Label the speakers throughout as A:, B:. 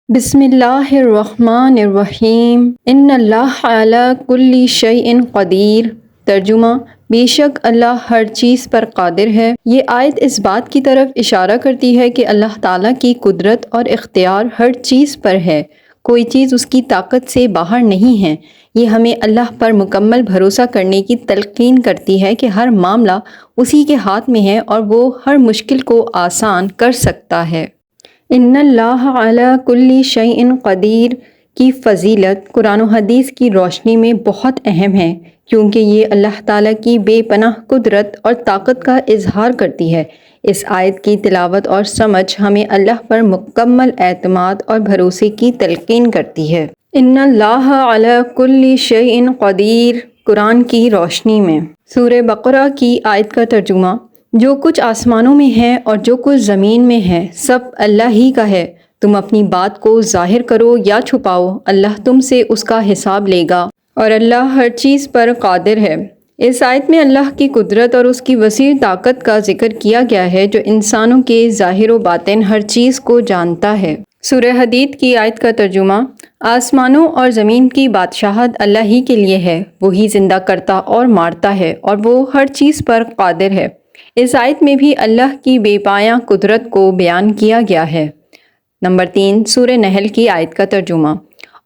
A: بسم اللہ الرحمن الرحیم ان اللہ علی کل شیء قدیر۔ ترجمہ: بے شک اللہ ہر چیز پر قادر ہے۔ یہ آیت اس بات کی طرف اشارہ کرتی ہے کہ اللہ تعالیٰ کی قدرت اور اختیار ہر چیز پر ہے، کوئی چیز اس کی طاقت سے باہر نہیں ہے۔ یہ ہمیں اللہ پر مکمل بھروسہ کرنے کی تلقین کرتی ہے کہ ہر معاملہ اسی کے ہاتھ میں ہے اور وہ ہر مشکل کو آسان کر سکتا ہے۔ ان اللہ علی کل شیء قدیر کی فضیلت قرآن و حدیث کی روشنی میں بہت اہم ہے، کیونکہ یہ اللہ تعالیٰ کی بے پناہ قدرت اور طاقت کا اظہار کرتی ہے۔ اس آیت کی تلاوت اور سمجھ ہمیں اللہ پر مکمل اعتماد اور بھروسے کی تلقین کرتی ہے۔ ان اللہ علی کل شیء قدیر قرآن کی روشنی میں سورہ بقرہ کی آیت کا ترجمہ: جو کچھ آسمانوں میں ہے اور جو کچھ زمین میں ہے سب اللہ ہی کا ہے۔ تم اپنی بات کو ظاہر کرو یا چھپاؤ، اللہ تم سے اس کا حساب لے گا، اور اللہ ہر چیز پر قادر ہے۔ اس آیت میں اللہ کی قدرت اور اس کی وسیع طاقت کا ذکر کیا گیا ہے، جو انسانوں کے ظاہر و باطن ہر چیز کو جانتا ہے۔ سورہ حدید کی آیت کا ترجمہ: آسمانوں اور زمین کی بادشاہت اللہ ہی کے لیے ہے، وہی زندہ کرتا اور مارتا ہے، اور وہ ہر چیز پر قادر ہے۔ اس آیت میں بھی اللہ کی بے پایہ قدرت کو بیان کیا گیا ہے۔ نمبر 3، سورہ نحل کی آیت کا ترجمہ: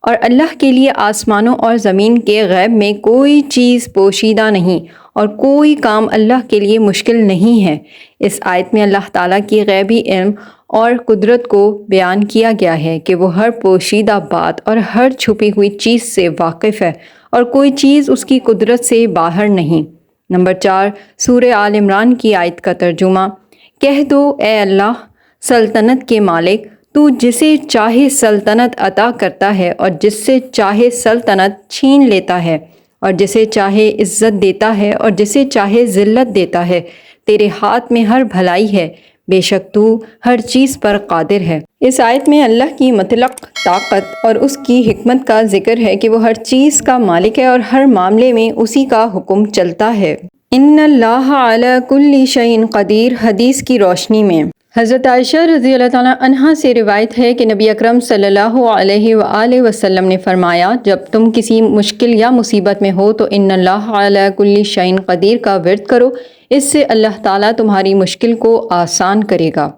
A: اور اللہ کے لیے آسمانوں اور زمین کے غیب میں کوئی چیز پوشیدہ نہیں، اور کوئی کام اللہ کے لیے مشکل نہیں ہے۔ اس آیت میں اللہ تعالیٰ کی غیبی علم اور قدرت کو بیان کیا گیا ہے کہ وہ ہر پوشیدہ بات اور ہر چھپی ہوئی چیز سے واقف ہے، اور کوئی چیز اس کی قدرت سے باہر نہیں۔ نمبر 4، سورہ آل عمران کی آیت کا ترجمہ: کہہ دو اے اللہ، سلطنت کے مالک، تو جسے چاہے سلطنت عطا کرتا ہے اور جس سے چاہے سلطنت چھین لیتا ہے، اور جسے چاہے عزت دیتا ہے اور جسے چاہے ذلت دیتا ہے، تیرے ہاتھ میں ہر بھلائی ہے، بے شک تو ہر چیز پر قادر ہے۔ اس آیت میں اللہ کی مطلق طاقت اور اس کی حکمت کا ذکر ہے کہ وہ ہر چیز کا مالک ہے اور ہر معاملے میں اسی کا حکم چلتا ہے۔ ان اللہ علی کل شیء قدیر حدیث کی روشنی میں حضرت عائشہ رضی اللہ تعالیٰ عنہا سے روایت ہے کہ نبی اکرم صلی اللہ علیہ وآلہ وسلم نے فرمایا، جب تم کسی مشکل یا مصیبت میں ہو تو ان اللہ علی کل شیء قدیر کا ورد کرو، اس سے اللہ تعالیٰ تمہاری مشکل کو آسان کرے گا۔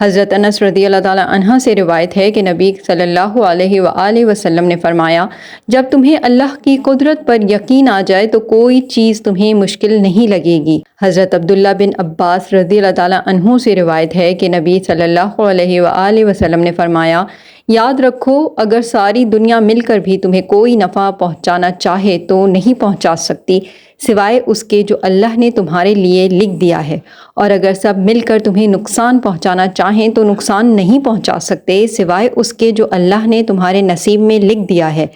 A: حضرت انس رضی اللہ تعالیٰ عنہ سے روایت ہے کہ نبی صلی اللہ علیہ وآلہ وسلم نے فرمایا، جب تمہیں اللہ کی قدرت پر یقین آ جائے تو کوئی چیز تمہیں مشکل نہیں لگے گی۔ حضرت عبداللہ بن عباس رضی اللہ تعالیٰ عنہ سے روایت ہے کہ نبی صلی اللہ علیہ وآلہ وسلم نے فرمایا، یاد رکھو اگر ساری دنیا مل کر بھی تمہیں کوئی نفع پہنچانا چاہے تو نہیں پہنچا سکتی سوائے اس کے جو اللہ نے تمہارے لیے لکھ دیا ہے، اور اگر سب مل کر تمہیں نقصان پہنچانا چاہیں تو نقصان نہیں پہنچا سکتے سوائے اس کے جو اللہ نے تمہارے نصیب میں لکھ دیا ہے۔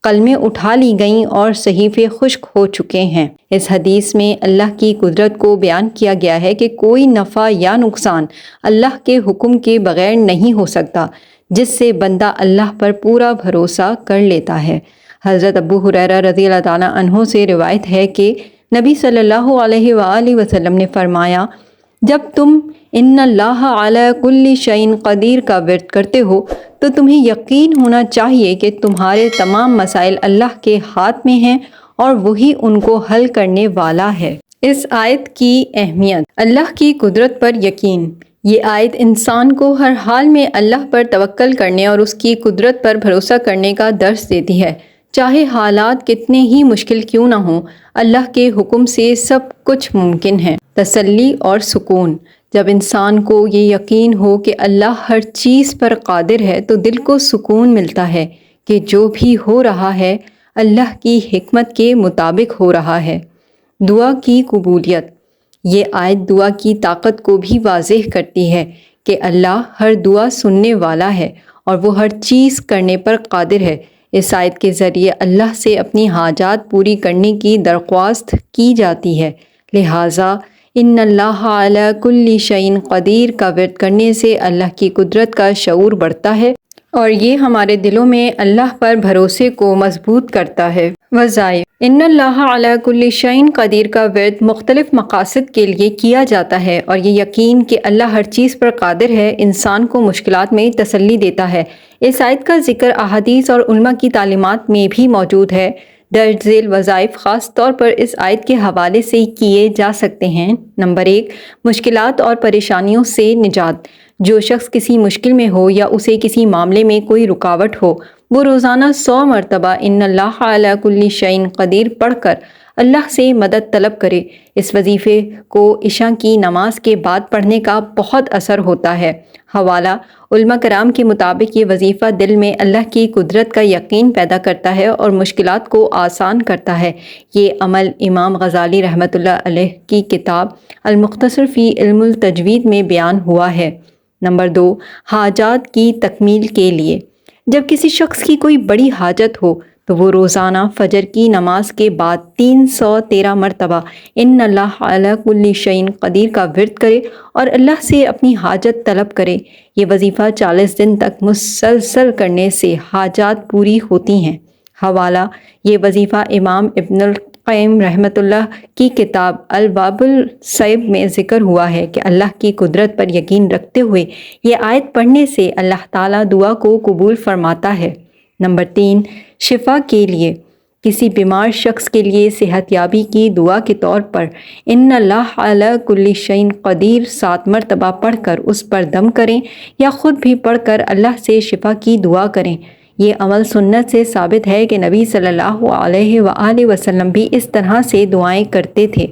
A: قلمیں اٹھا لی گئیں اور صحیفے خشک ہو چکے ہیں۔ اس حدیث میں اللہ کی قدرت کو بیان کیا گیا ہے کہ کوئی نفع یا نقصان اللہ کے حکم کے بغیر نہیں ہو سکتا، جس سے بندہ اللہ پر پورا بھروسہ کر لیتا ہے۔ حضرت ابو ہریرہ رضی اللہ تعالیٰ عنہ سے روایت ہے کہ نبی صلی اللہ علیہ وآلہ وسلم نے فرمایا، جب تم ان اللہ علی کل شیء قدیر کا ورد کرتے ہو تو تمہیں یقین ہونا چاہیے کہ تمہارے تمام مسائل اللہ کے ہاتھ میں ہیں اور وہی ان کو حل کرنے والا ہے۔ اس آیت کی اہمیت: اللہ کی قدرت پر یقین۔ یہ آیت انسان کو ہر حال میں اللہ پر توکل کرنے اور اس کی قدرت پر بھروسہ کرنے کا درس دیتی ہے۔ چاہے حالات کتنے ہی مشکل کیوں نہ ہوں، اللہ کے حکم سے سب کچھ ممکن ہے۔ تسلی اور سکون: جب انسان کو یہ یقین ہو کہ اللہ ہر چیز پر قادر ہے تو دل کو سکون ملتا ہے کہ جو بھی ہو رہا ہے اللہ کی حکمت کے مطابق ہو رہا ہے۔ دعا کی قبولیت: یہ آیت دعا کی طاقت کو بھی واضح کرتی ہے کہ اللہ ہر دعا سننے والا ہے اور وہ ہر چیز کرنے پر قادر ہے۔ اس آیت کے ذریعے اللہ سے اپنی حاجات پوری کرنے کی درخواست کی جاتی ہے، لہٰذا ان اللہ علی کل شیء قدیر کا ورد کرنے سے اللہ کی قدرت کا شعور بڑھتا ہے اور یہ ہمارے دلوں میں اللہ پر بھروسے کو مضبوط کرتا ہے۔ وظائف: ان اللہ علی کل شیء قدیر کا ورد مختلف مقاصد کے لیے کیا جاتا ہے، اور یہ یقین کہ اللہ ہر چیز پر قادر ہے انسان کو مشکلات میں تسلی دیتا ہے۔ اس آیت کا ذکر احادیث اور علماء کی تعلیمات میں بھی موجود ہے۔ درج ذیل وظائف خاص طور پر اس آیت کے حوالے سے کیے جا سکتے ہیں۔ نمبر 1، مشکلات اور پریشانیوں سے نجات۔ جو شخص کسی مشکل میں ہو یا اسے کسی معاملے میں کوئی رکاوٹ ہو، وہ روزانہ 100 مرتبہ ان اللہ علی کل شیء قدیر پڑھ کر اللہ سے مدد طلب کرے۔ اس وظیفے کو عشاء کی نماز کے بعد پڑھنے کا بہت اثر ہوتا ہے۔ حوالہ: علماء کرام کے مطابق یہ وظیفہ دل میں اللہ کی قدرت کا یقین پیدا کرتا ہے اور مشکلات کو آسان کرتا ہے۔ یہ عمل امام غزالی رحمۃ اللہ علیہ کی کتاب المختصر فی علم التجوید میں بیان ہوا ہے۔ نمبر 2، حاجات کی تکمیل کے لیے۔ جب کسی شخص کی کوئی بڑی حاجت ہو تو وہ روزانہ فجر کی نماز کے بعد 313 مرتبہ ان اللہ علی کل شیء قدیر کا ورد کرے اور اللہ سے اپنی حاجت طلب کرے۔ یہ وظیفہ 40 دن تک مسلسل کرنے سے حاجات پوری ہوتی ہیں۔ حوالہ: یہ وظیفہ امام ابن القیم رحمۃ اللہ کی کتاب الباب الصیب میں ذکر ہوا ہے کہ اللہ کی قدرت پر یقین رکھتے ہوئے یہ آیت پڑھنے سے اللہ تعالیٰ دعا کو قبول فرماتا ہے۔ نمبر 3، شفا کے لیے۔ کسی بیمار شخص کے لیے صحت یابی کی دعا کے طور پر ان اللہ علی کل شیء قدیر 7 مرتبہ پڑھ کر اس پر دم کریں یا خود بھی پڑھ کر اللہ سے شفا کی دعا کریں۔ یہ عمل سنت سے ثابت ہے کہ نبی صلی اللہ علیہ وآلہ وسلم بھی اس طرح سے دعائیں کرتے تھے۔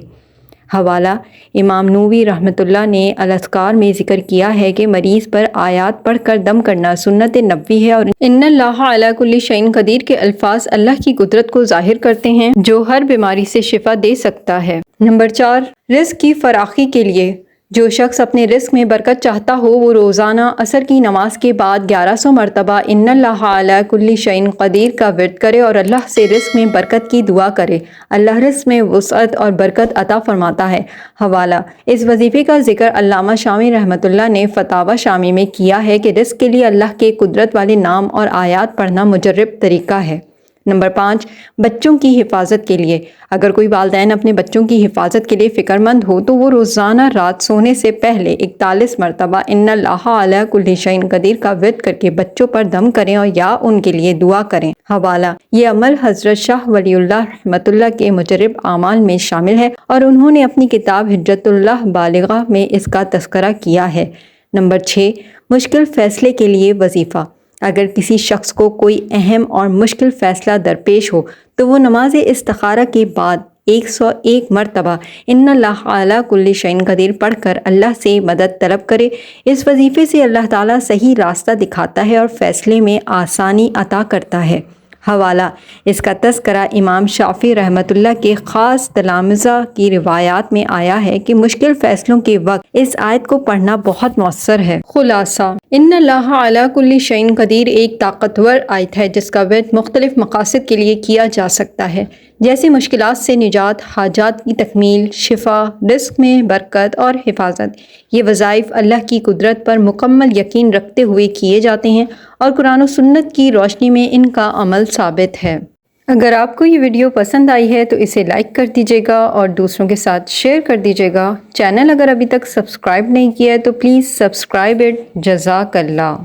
A: حوالہ: امام نووی رحمۃ اللہ نے الاذکار میں ذکر کیا ہے کہ مریض پر آیات پڑھ کر دم کرنا سنت نبوی ہے، اور ان اللہ علی کل شیء قدیر کے الفاظ اللہ کی قدرت کو ظاہر کرتے ہیں جو ہر بیماری سے شفا دے سکتا ہے۔ نمبر 4، رزق کی فراخی کے لیے۔ جو شخص اپنے رزق میں برکت چاہتا ہو وہ روزانہ عصر کی نماز کے بعد 1100 مرتبہ ان اللہ علی کل شیء قدیر کا ورد کرے اور اللہ سے رزق میں برکت کی دعا کرے۔ اللہ رزق میں وسعت اور برکت عطا فرماتا ہے۔ حوالہ: اس وظیفے کا ذکر علامہ شامی رحمۃ اللہ نے فتاوی شامی میں کیا ہے کہ رزق کے لیے اللہ کے قدرت والے نام اور آیات پڑھنا مجرب طریقہ ہے۔ نمبر 5، بچوں کی حفاظت کے لیے۔ اگر کوئی والدین اپنے بچوں کی حفاظت کے لیے فکر مند ہو تو وہ روزانہ رات سونے سے پہلے 41 مرتبہ ان اللہ علی کل شیء قدیر کا ورد کر کے بچوں پر دم کریں اور یا ان کے لیے دعا کریں۔ حوالہ: یہ عمل حضرت شاہ ولی اللہ رحمۃ اللہ کے مجرب اعمال میں شامل ہے اور انہوں نے اپنی کتاب حجت اللہ بالغہ میں اس کا تذکرہ کیا ہے۔ نمبر 6، مشکل فیصلے کے لیے وظیفہ۔ اگر کسی شخص کو کوئی اہم اور مشکل فیصلہ درپیش ہو تو وہ نماز استخارہ کے بعد 101 مرتبہ ان اللہ علی کل شیء قدیر پڑھ کر اللہ سے مدد طلب کرے۔ اس وظیفے سے اللہ تعالیٰ صحیح راستہ دکھاتا ہے اور فیصلے میں آسانی عطا کرتا ہے۔ حوالہ: اس کا تذکرہ امام شافعی رحمۃ اللہ کے خاص تلامذہ کی روایات میں آیا ہے کہ مشکل فیصلوں کے وقت اس آیت کو پڑھنا بہت مؤثر ہے۔ خلاصہ: ان اللہ علی کل شیء قدیر ایک طاقتور آیت ہے جس کا ورد مختلف مقاصد کے لیے کیا جا سکتا ہے، جیسے مشکلات سے نجات، حاجات کی تکمیل، شفا، رزق میں برکت اور حفاظت۔ یہ وظائف اللہ کی قدرت پر مکمل یقین رکھتے ہوئے کیے جاتے ہیں اور قرآن و سنت کی روشنی میں ان کا عمل ثابت ہے۔ اگر آپ کو یہ ویڈیو پسند آئی ہے تو اسے لائک کر دیجیے گا اور دوسروں کے ساتھ شیئر کر دیجیے گا۔ چینل اگر ابھی تک سبسکرائب نہیں کیا ہے تو پلیز سبسکرائب اٹ۔ جزاک اللہ۔